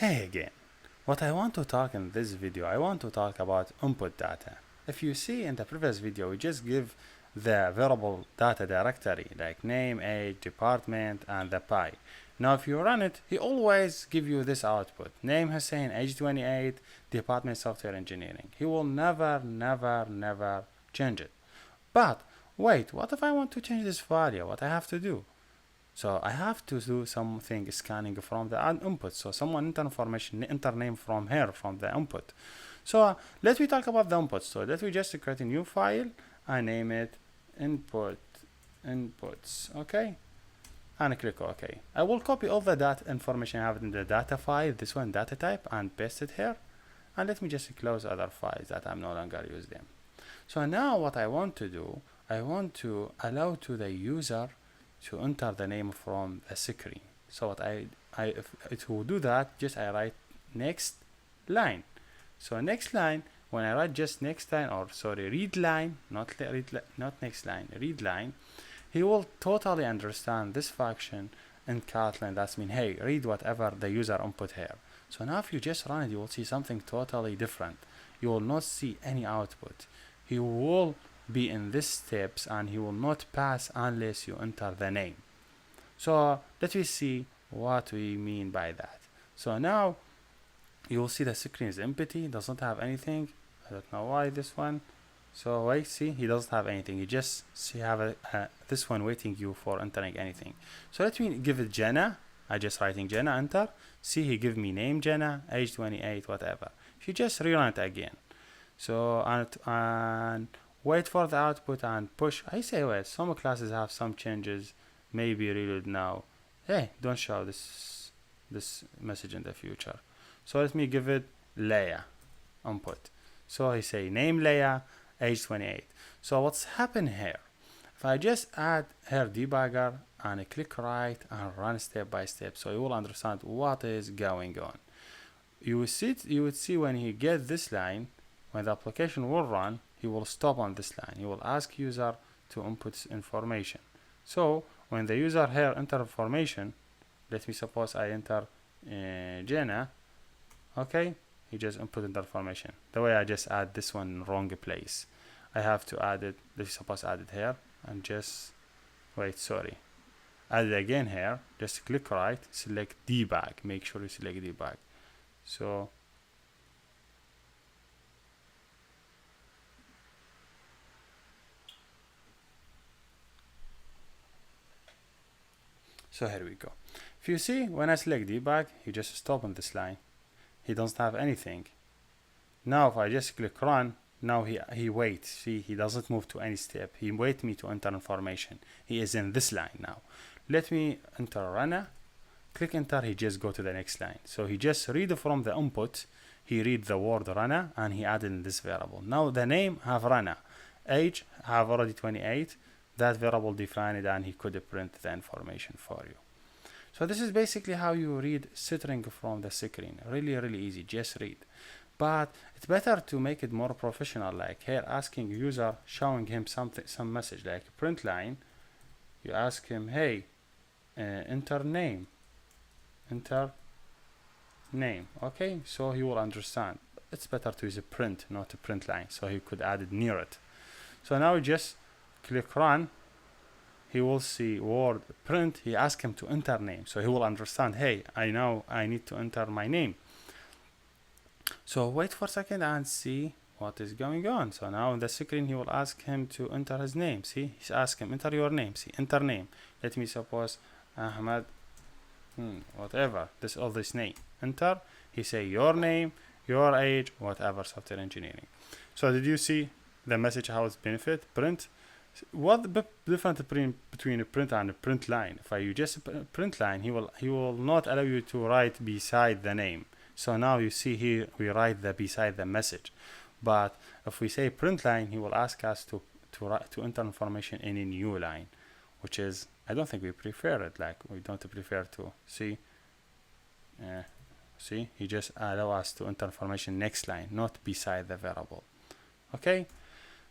Hey again. What I want to talk in this video, I want to talk about input data. If you see in the previous video, we just give the variable data directory like name, age, department, and the pi. Now if you run it, he always give you this output. Name Hussein, age 28, department software engineering. He will never change it. But wait, what if I want to change this value? What I have to do? So I have to do something scanning from the input. So someone enter information, enter name from here, from the input. So let me talk about the input. So let me just create a new file and name it inputs, okay? And click OK. I will copy all the data information I have in the data file, this one data type, and paste it here. And let me just close other files that I'm no longer use them. So now what I want to do, I want to allow to the user to enter the name from a screen. So what to do that, just I write next line. So next line, when I write just next line, or sorry, read line, not next line, read line, he will totally understand this function in Kotlin. That's mean, hey, read whatever the user input here. So now if you just run it, you will see something totally different. You will not see any output. He will be in these steps and he will not pass unless you enter the name. So let me see what we mean by that. So now you will see the screen is empty, doesn't have anything. I don't know why this one. So wait, see, he doesn't have anything. You just see have this one waiting you for entering anything. So let me give it Jenna. I just writing Jenna, enter. See, he give me name Jenna, age 28, whatever. If you just rerun it again. So and wait for the output and push. I say wait, some classes have some changes, maybe reload now. Hey, don't show this message in the future. So let me give it Leia input. So I say name Leia, age 28. So what's happened here? If I just add her debugger and I click right and run step by step, so you will understand what is going on. You would see when he gets this line, when the application will run, he will stop on this line. He will ask user to input information. So when the user here enter information, let me suppose I enter Jenna, okay, he just input the information. The way I just add this one in wrong place. I have to add it, let me suppose add it here and just wait, sorry. Add it again here, just click right, select debug, make sure you select debug. So here we go. If you see, when I select debug, he just stop on this line. He doesn't have anything. Now if I just click run, now he waits. See, he doesn't move to any step. He wait me to enter information. He is in this line now. Let me enter Rana. Click enter, he just go to the next line. So he just read from the input. He read the word Rana and he added in this variable. Now the name have Rana. Age have already 28. That variable defined and he could print the information for you. So this is basically how you read string from the screen. Really easy, just read. But it's better to make it more professional, like here asking user, showing him some message like print line. You ask him, hey, enter name, okay? So he will understand. It's better to use a print, not a print line, so he could add it near it. So now just click run, he will see word print, he asks him to enter name, so he will understand, hey, I know I need to enter my name. So wait for a second and see what is going on. So now in the screen he will ask him to enter his name. See, he's asking him enter your name. See, enter name. Let me suppose Ahmad, whatever, this name. Enter, he say your name, your age, whatever, software engineering. So did you see the message how it's benefit? Print. What the difference between a print and a print line? If you just print line, he will not allow you to write beside the name. So now you see here we write the beside the message. But if we say print line, he will ask us to enter information in a new line, which is, I don't think we prefer it. Like we don't prefer to see. See, he just allow us to enter information next line, not beside the variable. Okay,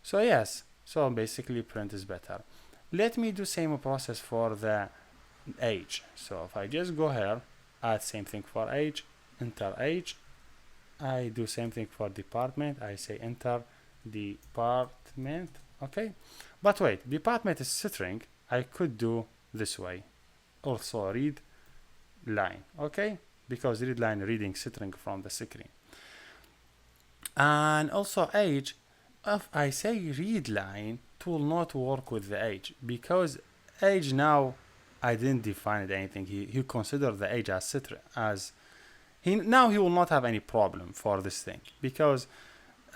so yes. So basically print is better. Let me do same process for the age. So if I just go here, add same thing for age, enter age. I do same thing for department. I say enter department. Okay, but wait, department is string. I could do this way. Also read line. Okay, because read line reading string from the screen. And also age, if I say read line, it will not work with the age, because age now I didn't define anything. He considered the age as he will not have any problem for this thing, because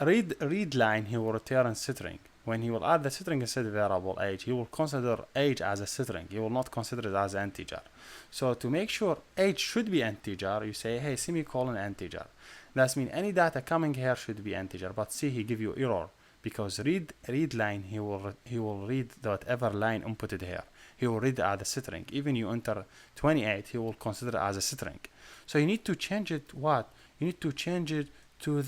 read line he will return string. When he will add the string instead of variable age, he will consider age as a string. He will not consider it as an integer. So to make sure age should be integer, you say, hey, semicolon integer. That means any data coming here should be integer. But see, he give you error, because read line he will read whatever line inputted here. He will read it as a string. Even you enter 28, he will consider it as a string. So you need to change it. What you need to change it to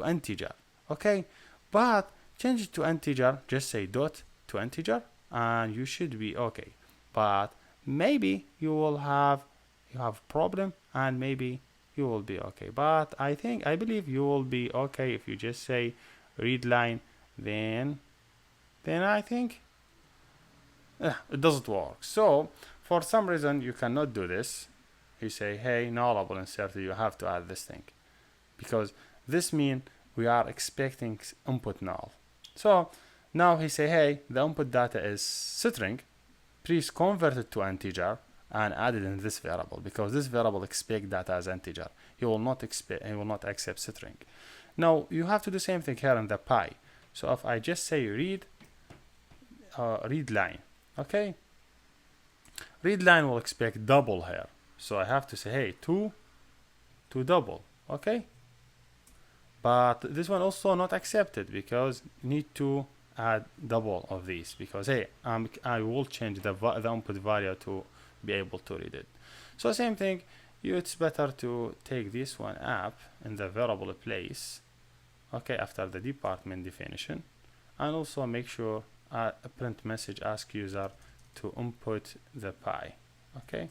integer. Okay, but change it to integer. Just say dot to integer, and you should be okay. But maybe you have problem, and maybe you will be okay. But I believe you will be okay if you just say read line. Then I think it doesn't work. So for some reason you cannot do this. You say, hey, nullable inserted, you have to add this thing, because this means we are expecting input null. So now he say, hey, the input data is string, please convert it to integer and add it in this variable, because this variable expect data as integer. He will not accept string. Now you have to do the same thing here in the pi. So if I just say read line, okay, read line will expect double here. So I have to say, hey, to double, okay? But this one also not accepted, because need to add double of these, because hey, I will change the input value to be able to read it. So same thing, it's better to take this one up in the variable place, okay, after the department definition, and also make sure a print message ask user to input the pi, okay,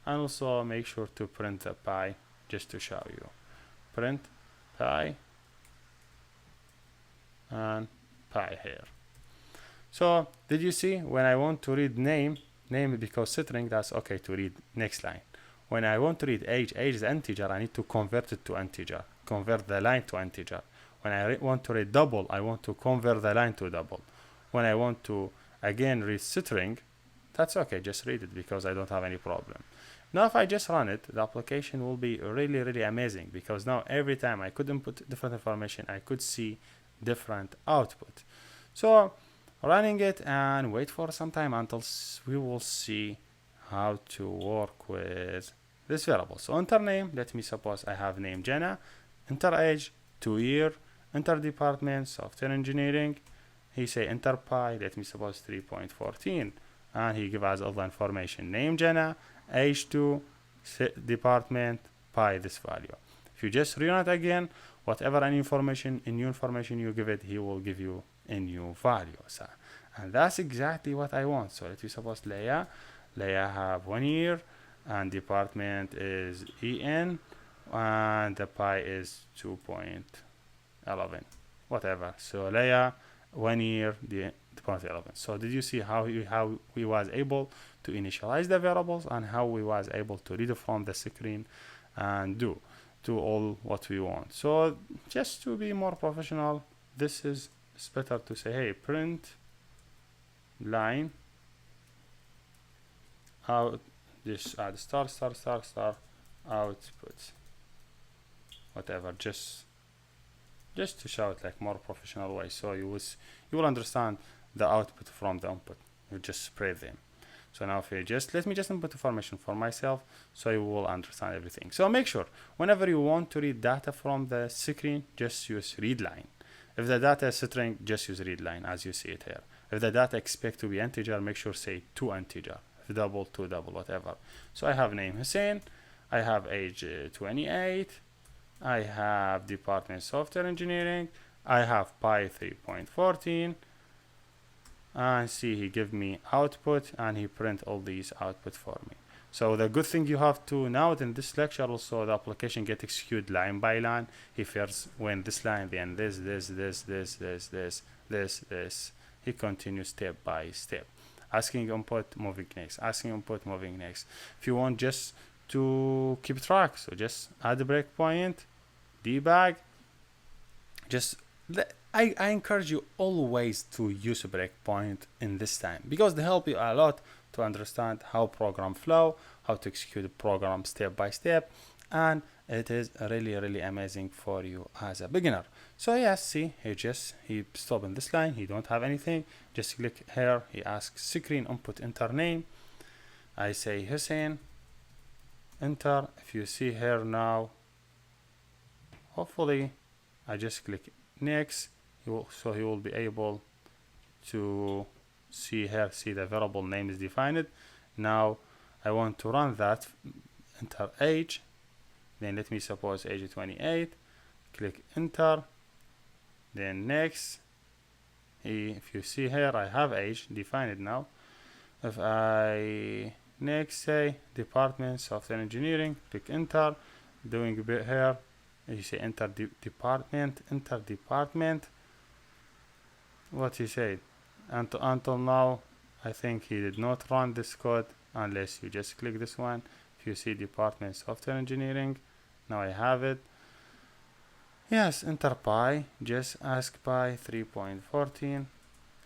and also make sure to print the pi just to show you. Print pi and pi here. So did you see, when I want to read name because string, that's okay to read next line. When I want to read age is integer, I need to convert it to integer, convert the line to integer. When I want to read double, I want to convert the line to double. When I want to again read string, that's okay, just read it, because I don't have any problem. Now if I just run it, the application will be really, really amazing, because now every time I could input different information, I could see different output. So running it and wait for some time until we will see how to work with this variable. So enter name, let me suppose I have name Jenna, enter age 2 year, enter department software engineering, he say enter pi, let me suppose 3.14, and he give us all the information, name Jenna, age 2, department, pi, this value. If you just rerun it again, whatever new information you give it, he will give you a new value. So, and that's exactly what I want. So let me suppose Leia have 1 year, and department is EN, and the pi is 2.11, whatever. So Leia 1 year, the department 11. So did you see how we was able to initialize the variables, and how we was able to read from the screen and do all what we want? So just to be more professional, it's better to say, hey, print line out, just add star output, whatever, just to show it like more professional way, so you will understand the output from the input. You just spread them. So now if you let me just input information for myself, so you will understand everything. So make sure whenever you want to read data from the screen, just use read line. If the data is string, just use read line as you see it here. If the data expect to be integer, make sure say to integer. If double, to double, whatever. So I have name Hussein, I have age 28, I have department software engineering, I have pi 3.14, and see he give me output, and he print all these output for me. So the good thing you have to note in this lecture also, the application get executed line by line. He first when this line, then this, he continues step by step. Asking input, moving next, asking input, moving next. If you want just to keep track, so just add a breakpoint, debug. I encourage you always to use a breakpoint in this time, because they help you a lot to understand how program flow, how to execute a program step by step, and it is really amazing for you as a beginner. So yes, see, he stop in this line, he don't have anything, just click here, he asks screen input enter name, I say Hussein, enter. If you see here now, hopefully I just click next, he will be able to see here, see the variable name is defined. Now I want to run that, enter age, then let me suppose age 28, click enter, then next. If you see here, I have age defined now. If I next say department software engineering, click enter, doing a bit here, you say enter department, what he said, and until now I think he did not run this code unless you just click this one. If you see department software engineering, now I have it. Yes, enter pi, just ask pi 3.14,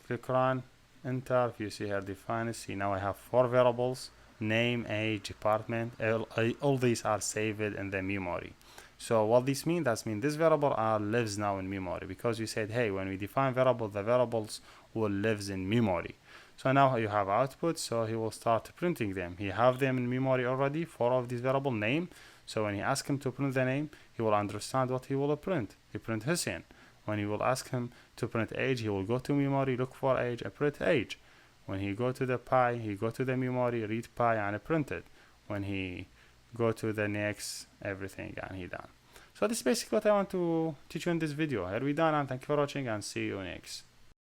click run, enter. If you see here define, see now I have 4 variables, name, age, department, all these are saved in the memory. So what this means, that means this variable lives now in memory, because we said, hey, when we define variable, the variables will lives in memory. So now you have output, so he will start printing them. He have them in memory already, 4 of these variable name. So when he ask him to print the name, he will understand what he will print. He print Hussein. When he will ask him to print age, he will go to memory, look for age, and print age. When he go to the pi, he go to the memory, read pi, and print it. When he go to the next, everything, and he done. So this is basically what I want to teach you in this video. Here we done, and thank you for watching, and see you next.